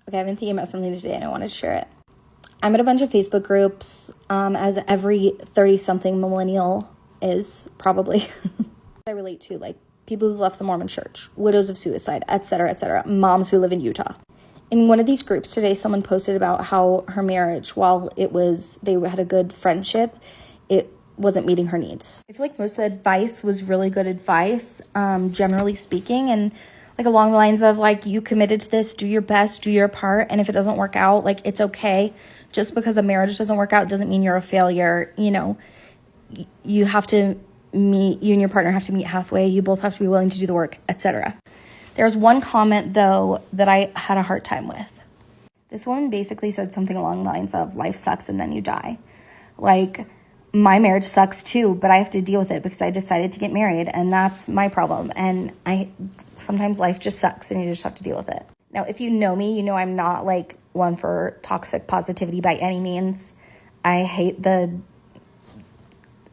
Okay, I've been thinking about something today and I wanted to share it. I'm in a bunch of Facebook groups, as every 30-something millennial is, probably. I relate to, like, people who've left the Mormon church, widows of suicide, etc., moms who live in Utah. In one of these groups today, someone posted about how her marriage, while they had a good friendship, it wasn't meeting her needs. I feel like most of the advice was really good advice, generally speaking, and like along the lines of like, you committed to this, do your best, do your part, and if it doesn't work out, like, it's okay. Just because a marriage doesn't work out doesn't mean you're a failure. You know, you and your partner have to meet halfway. You both have to be willing to do the work, etc. There's one comment, though, that I had a hard time with. This woman basically said something along the lines of, life sucks and then you die. Like, my marriage sucks too, but I have to deal with it because I decided to get married, and that's my problem. And sometimes life just sucks and you just have to deal with it. Now, if you know me, you know I'm not like one for toxic positivity by any means. I hate the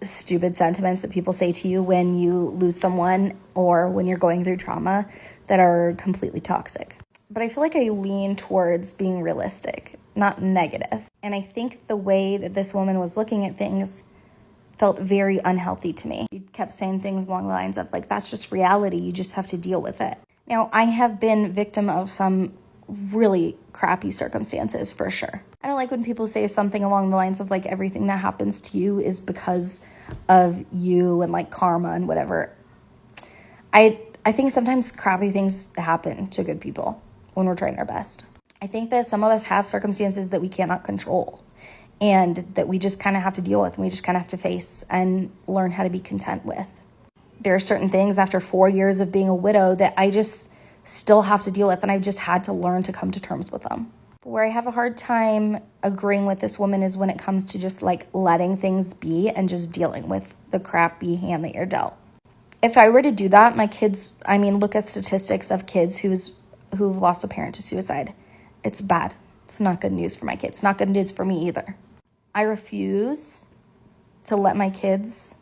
stupid sentiments that people say to you when you lose someone or when you're going through trauma that are completely toxic. But I feel like I lean towards being realistic, not negative. And I think the way that this woman was looking at things felt very unhealthy to me. She kept saying things along the lines of, like, that's just reality. You just have to deal with it. Now, I have been victim of some really crappy circumstances for sure. I don't like when people say something along the lines of, like, everything that happens to you is because of you and, like, karma and whatever. I think sometimes crappy things happen to good people when we're trying our best. I think that some of us have circumstances that we cannot control and that we just kind of have to deal with, and we just kind of have to face and learn how to be content with. There are certain things after 4 years of being a widow that I just still have to deal with, and I've just had to learn to come to terms with them. Where I have a hard time agreeing with this woman is when it comes to just like letting things be and just dealing with the crappy hand that you're dealt. If I were to do that, my kids, look at statistics of kids who've lost a parent to suicide. It's bad. It's not good news for my kids. It's not good news for me either. I refuse to let my kids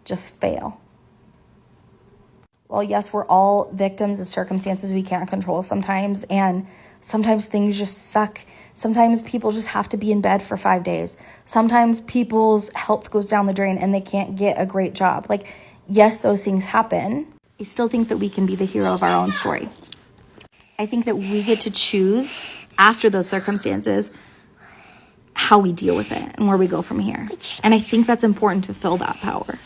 just fail. Well, yes, we're all victims of circumstances we can't control sometimes, and sometimes things just suck. Sometimes people just have to be in bed for 5 days. Sometimes people's health goes down the drain and they can't get a great job. Like, yes, those things happen. I still think that we can be the hero of our own story. I think that we get to choose after those circumstances how we deal with it and where we go from here. And I think that's important to feel that power.